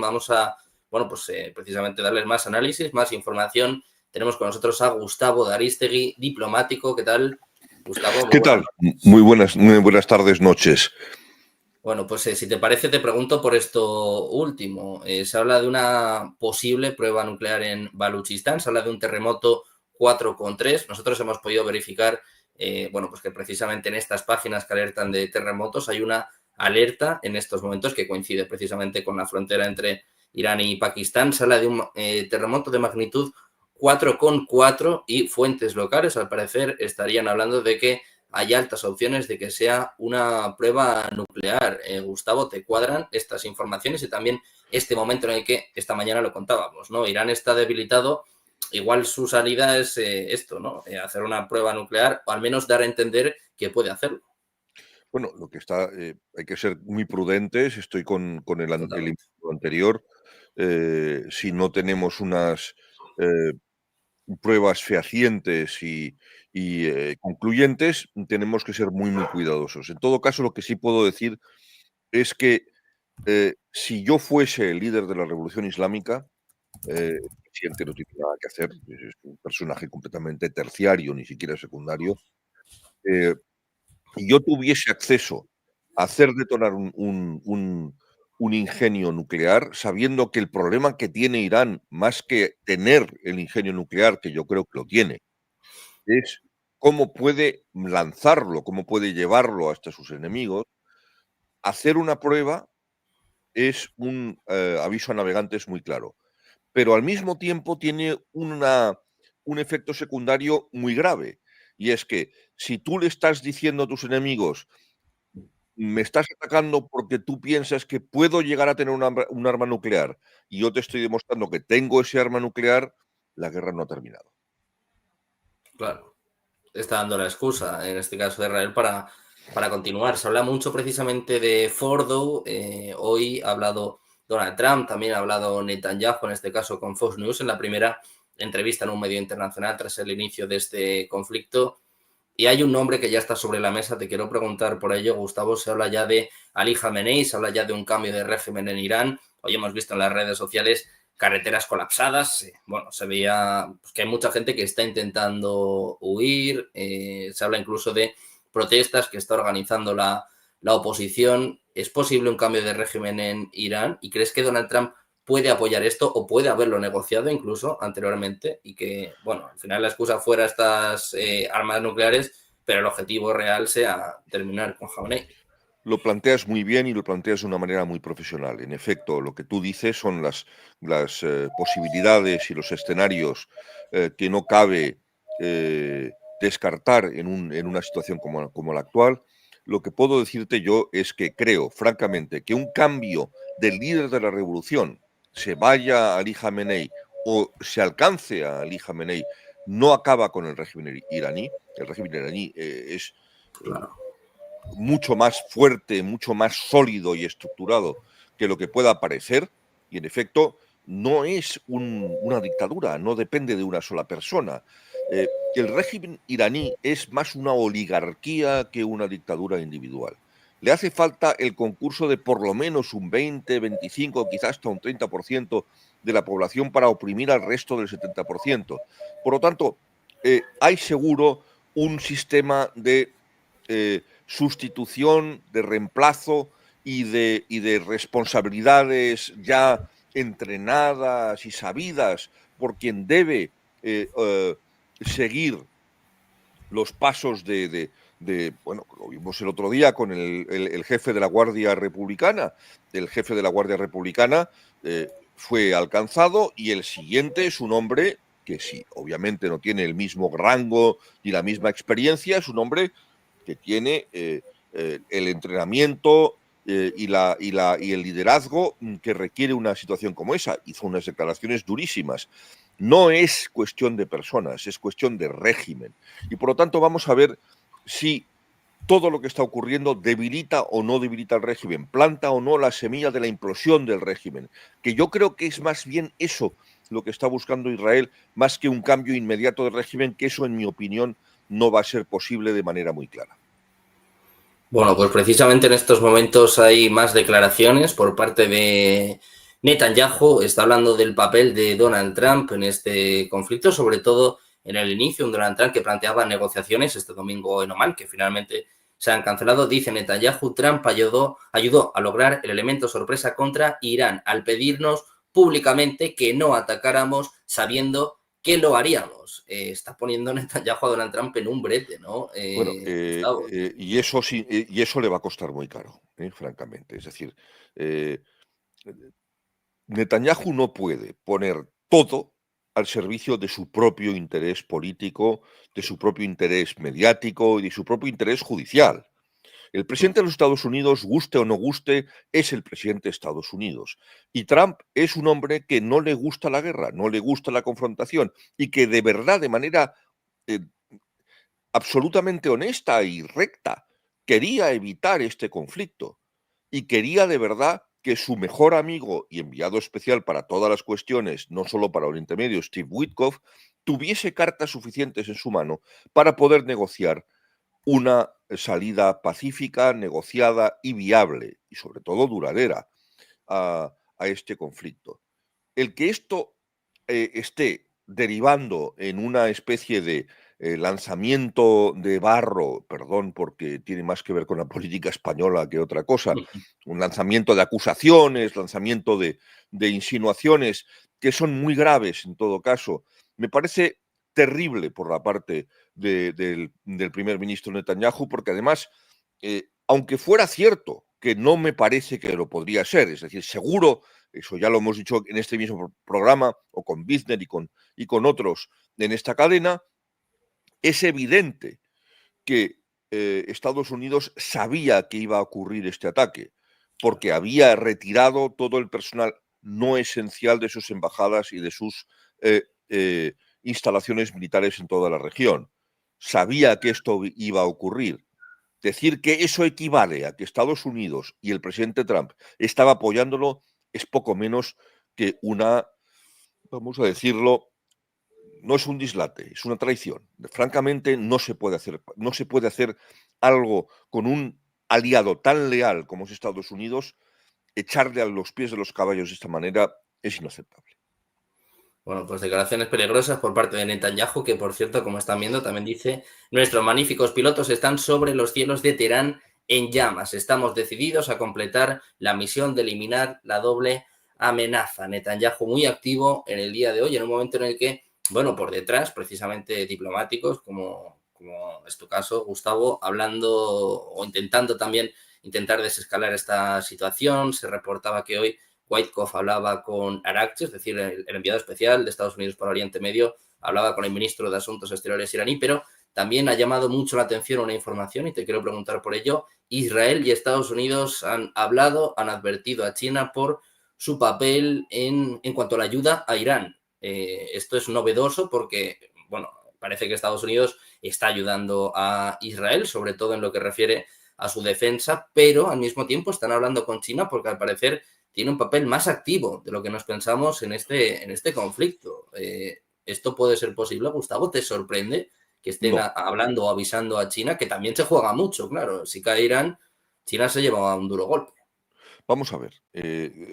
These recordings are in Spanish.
vamos a, precisamente darles más análisis, más información. Tenemos con nosotros a Gustavo de Arístegui, diplomático. ¿Qué tal, Gustavo? ¿Qué tal? Muy buenas tardes, noches. Bueno, pues si te parece, te pregunto por esto último. Se habla de una posible prueba nuclear en Baluchistán, se habla de un terremoto 4,3. Nosotros hemos podido verificar, pues que precisamente en estas páginas que alertan de terremotos hay una alerta en estos momentos que coincide precisamente con la frontera entre Irán y Pakistán. Se habla de un terremoto de magnitud 4,4 y fuentes locales, al parecer, estarían hablando de que hay altas opciones de que sea una prueba nuclear. Gustavo, ¿te cuadran estas informaciones y también este momento en el que esta mañana lo contábamos, ¿no? Irán está debilitado, igual su salida es esto, ¿no? Hacer una prueba nuclear o al menos dar a entender que puede hacerlo. Bueno, lo que está, hay que ser muy prudentes, estoy con el impacto anterior. Si no tenemos unas pruebas fehacientes y concluyentes, tenemos que ser muy cuidadosos. En todo caso, lo que sí puedo decir es que si yo fuese el líder de la revolución islámica, el presidente no tiene nada que hacer, es un personaje completamente terciario, ni siquiera secundario, y yo tuviese acceso a hacer detonar un ingenio nuclear, sabiendo que el problema que tiene Irán, más que tener el ingenio nuclear, que yo creo que lo tiene, es cómo puede lanzarlo, cómo puede llevarlo hasta sus enemigos. Hacer una prueba es un aviso a navegantes muy claro, pero al mismo tiempo tiene un efecto secundario muy grave, y es que si tú le estás diciendo a tus enemigos: me estás atacando porque tú piensas que puedo llegar a tener un arma nuclear, y yo te estoy demostrando que tengo ese arma nuclear, la guerra no ha terminado. Claro, está dando la excusa, en este caso de Israel, para continuar. Se habla mucho precisamente de Fordow. Hoy ha hablado Donald Trump, también ha hablado Netanyahu, en este caso con Fox News, en la primera entrevista en un medio internacional tras el inicio de este conflicto. Y hay un nombre que ya está sobre la mesa, te quiero preguntar por ello, Gustavo. Se habla ya de Ali Khamenei, se habla ya de un cambio de régimen en Irán. Hoy hemos visto en las redes sociales carreteras colapsadas. Bueno, se veía que hay mucha gente que está intentando huir. Se habla incluso de protestas que está organizando la oposición. ¿Es posible un cambio de régimen en Irán? ¿Y crees que Donald Trump puede apoyar esto o puede haberlo negociado incluso anteriormente y que, bueno, al final la excusa fuera estas armas nucleares, pero el objetivo real sea terminar con Khamenei? Lo planteas muy bien y lo planteas de una manera muy profesional. En efecto, lo que tú dices son las posibilidades y los escenarios que no cabe descartar en una situación como la actual. Lo que puedo decirte yo es que creo, francamente, que un cambio del líder de la revolución, se vaya a Ali Khamenei o se alcance a Ali Khamenei, no acaba con el régimen iraní. El régimen iraní es Claro. mucho más fuerte, mucho más sólido y estructurado que lo que pueda parecer, y en efecto no es una dictadura, no depende de una sola persona. El régimen iraní es más una oligarquía que una dictadura individual. Le hace falta el concurso de por lo menos un 20, 25, quizás hasta un 30% de la población para oprimir al resto del 70%. Por lo tanto, hay seguro un sistema de sustitución, de reemplazo y de responsabilidades ya entrenadas y sabidas por quien debe seguir los pasos bueno, lo vimos el otro día con el jefe de la Guardia Republicana. El jefe de la Guardia Republicana fue alcanzado y el siguiente es un hombre que sí, obviamente no tiene el mismo rango ni la misma experiencia, es un hombre que tiene el entrenamiento y el liderazgo que requiere una situación como esa. Hizo unas declaraciones durísimas. No es cuestión de personas, es cuestión de régimen. Y por lo tanto vamos a ver si todo lo que está ocurriendo debilita o no debilita el régimen, planta o no la semilla de la implosión del régimen, que yo creo que es más bien eso lo que está buscando Israel, más que un cambio inmediato del régimen, que eso, en mi opinión, no va a ser posible de manera muy clara. Bueno, pues precisamente en estos momentos hay más declaraciones por parte Netanyahu está hablando del papel de Donald Trump en este conflicto, sobre todo en el inicio, un Donald Trump que planteaba negociaciones este domingo en Omán, que finalmente se han cancelado. Dice Netanyahu, Trump ayudó a lograr el elemento sorpresa contra Irán al pedirnos públicamente que no atacáramos sabiendo que lo haríamos. Está poniendo Netanyahu a Donald Trump en un brete, ¿no? Bueno, Gustavo. y eso sí, y eso le va a costar muy caro, francamente. Es decir, eh, Netanyahu no puede poner todo al servicio de su propio interés político, de su propio interés mediático y de su propio interés judicial. El presidente de los Estados Unidos, guste o no guste, es el presidente de Estados Unidos. Y Trump es un hombre que no le gusta la guerra, no le gusta la confrontación y que de verdad, de manera eh, absolutamente honesta y recta, quería evitar este conflicto y quería de verdad que su mejor amigo y enviado especial para todas las cuestiones, no solo para Oriente Medio, Steve Witkoff, tuviese cartas suficientes en su mano para poder negociar una salida pacífica, negociada y viable, y sobre todo duradera, a este conflicto. El que esto esté derivando en una especie de lanzamiento de barro, perdón, porque tiene más que ver con la política española que otra cosa, un lanzamiento de acusaciones, lanzamiento de insinuaciones que son muy graves en todo caso, me parece terrible por la parte del primer ministro Netanyahu, porque además, aunque fuera cierto, que no me parece que lo podría ser, es decir, seguro, eso ya lo hemos dicho en este mismo programa, o con Bizner y con otros en esta cadena, es evidente que Estados Unidos sabía que iba a ocurrir este ataque, porque había retirado todo el personal no esencial de sus embajadas y de sus eh, eh, instalaciones militares en toda la región. Sabía que esto iba a ocurrir. Decir que eso equivale a que Estados Unidos y el presidente Trump estaba apoyándolo es poco menos que una, vamos a decirlo, no es un dislate, es una traición. Francamente, no se puede hacer algo con un aliado tan leal como es Estados Unidos, echarle a los pies de los caballos de esta manera es inaceptable. Bueno, pues declaraciones peligrosas por parte de Netanyahu, que por cierto, como están viendo, también dice, nuestros magníficos pilotos están sobre los cielos de Teherán en llamas. Estamos decididos a completar la misión de eliminar la doble amenaza. Netanyahu muy activo en el día de hoy, en un momento en el que, bueno, por detrás, precisamente diplomáticos, como es tu caso, Gustavo, hablando o intentando también intentar desescalar esta situación. Se reportaba que hoy Witkoff hablaba con Arakchi, es decir, el enviado especial de Estados Unidos para Oriente Medio, hablaba con el ministro de Asuntos Exteriores iraní, pero también ha llamado mucho la atención una información y te quiero preguntar por ello. Israel y Estados Unidos han hablado, han advertido a China por su papel en cuanto a la ayuda a Irán. Esto es novedoso porque, bueno, parece que Estados Unidos está ayudando a Israel, sobre todo en lo que refiere a su defensa, pero al mismo tiempo están hablando con China porque al parecer tiene un papel más activo de lo que nos pensamos en este conflicto. ¿Esto puede ser posible, Gustavo? ¿Te sorprende que estén No, hablando o avisando a China? Que también se juega mucho, claro. Si cae Irán, China se lleva un duro golpe. vamos a ver,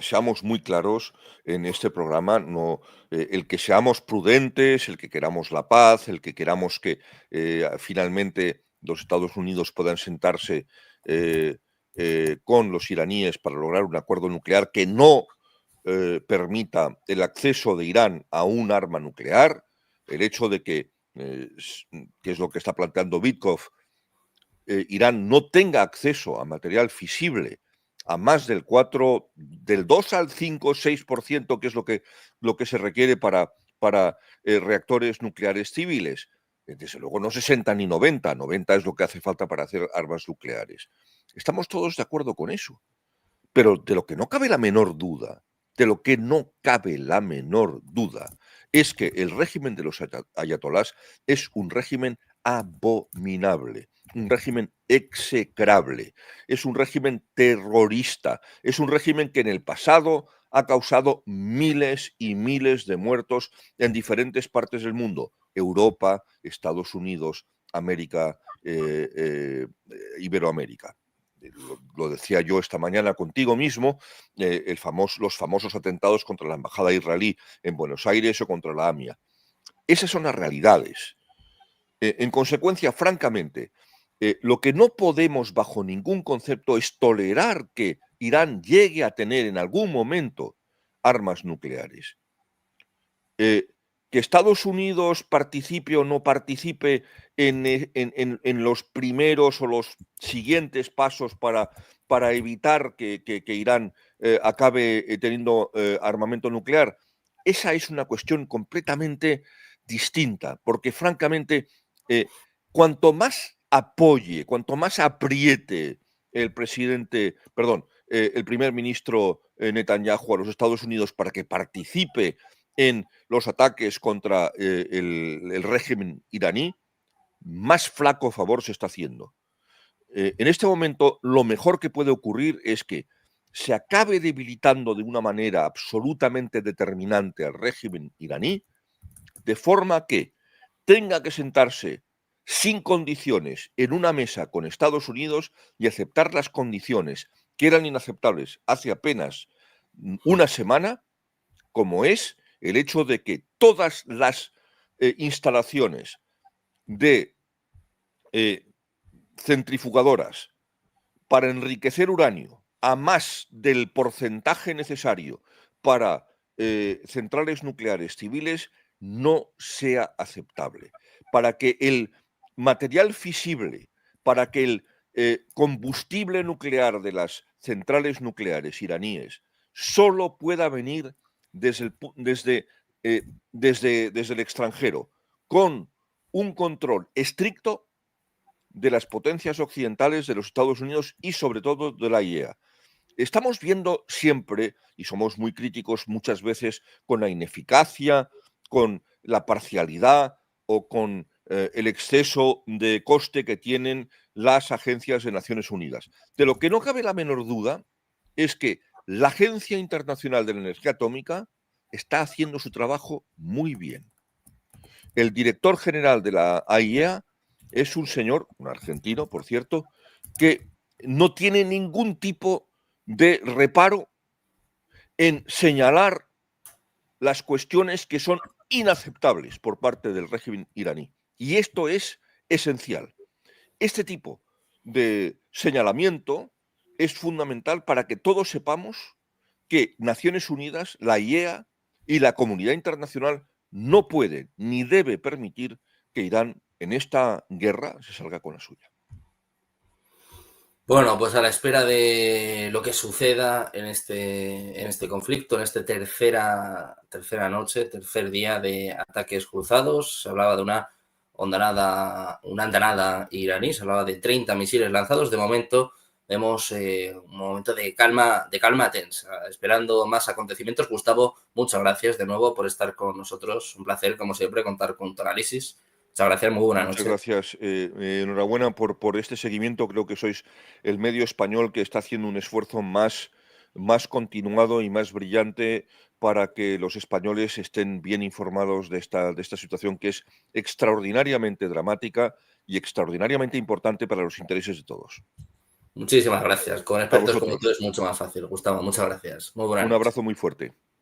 seamos muy claros en este programa, no, el que seamos prudentes, el que queramos la paz, el que queramos que finalmente los Estados Unidos puedan sentarse eh, con los iraníes para lograr un acuerdo nuclear que no permita el acceso de Irán a un arma nuclear, el hecho de que es lo que está planteando Witkoff, Irán no tenga acceso a material fisible a más del 2 al 5, 6%, que es lo que se requiere para reactores nucleares civiles. Desde luego no 60 ni 90, 90 es lo que hace falta para hacer armas nucleares. Estamos todos de acuerdo con eso. Pero de lo que no cabe la menor duda, de lo que no cabe la menor duda, es que el régimen de los ayatolás es un régimen abominable, un régimen execrable, es un régimen terrorista, es un régimen que en el pasado ha causado miles y miles de muertos en diferentes partes del mundo, Europa, Estados Unidos, América, Iberoamérica. lo decía yo esta mañana contigo mismo, los famosos atentados contra la embajada israelí en Buenos Aires o contra la AMIA. Esas son las realidades. En consecuencia, francamente, lo que no podemos bajo ningún concepto es tolerar que Irán llegue a tener en algún momento armas nucleares. Que Estados Unidos participe o no participe en los primeros o los siguientes pasos para evitar que Irán acabe teniendo armamento nuclear, esa es una cuestión completamente distinta, porque francamente, cuanto más apoye, cuanto más apriete el primer ministro Netanyahu a los Estados Unidos para que participe en los ataques contra el régimen iraní, más flaco favor se está haciendo. En este momento, lo mejor que puede ocurrir es que se acabe debilitando de una manera absolutamente determinante al régimen iraní, de forma que tenga que sentarse sin condiciones en una mesa con Estados Unidos y aceptar las condiciones que eran inaceptables hace apenas una semana, como es el hecho de que todas las instalaciones de centrifugadoras para enriquecer uranio a más del porcentaje necesario para centrales nucleares civiles no sea aceptable. Para que el material fisible, para que el combustible nuclear de las centrales nucleares iraníes solo pueda venir desde el extranjero con un control estricto de las potencias occidentales, de los Estados Unidos y sobre todo de la IEA. Estamos viendo siempre, y somos muy críticos muchas veces, con la ineficacia, con la parcialidad o con el exceso de coste que tienen las agencias de Naciones Unidas. De lo que no cabe la menor duda es que la Agencia Internacional de la Energía Atómica está haciendo su trabajo muy bien. El director general de la AIEA es un señor, un argentino, por cierto, que no tiene ningún tipo de reparo en señalar las cuestiones que son inaceptables por parte del régimen iraní. Y esto es esencial. Este tipo de señalamiento es fundamental para que todos sepamos que Naciones Unidas, la IEA y la comunidad internacional no puede ni debe permitir que Irán en esta guerra se salga con la suya. Bueno, pues a la espera de lo que suceda en este conflicto, en esta tercera noche, tercer día de ataques cruzados, se hablaba de una andanada iraní, se hablaba de 30 misiles lanzados. De momento vemos un momento de calma tensa, esperando más acontecimientos. Gustavo, muchas gracias de nuevo por estar con nosotros. Un placer, como siempre, contar con tu análisis. Muchas gracias, muy buena Muchas noche. gracias. Enhorabuena por este seguimiento. Creo que sois el medio español que está haciendo un esfuerzo más continuado y más brillante para que los españoles estén bien informados de esta situación que es extraordinariamente dramática y extraordinariamente importante para los intereses de todos. Muchísimas gracias. Con A expertos como vosotros. tú es mucho más fácil. Gustavo, muchas gracias. Muy buena Un noche. abrazo muy fuerte.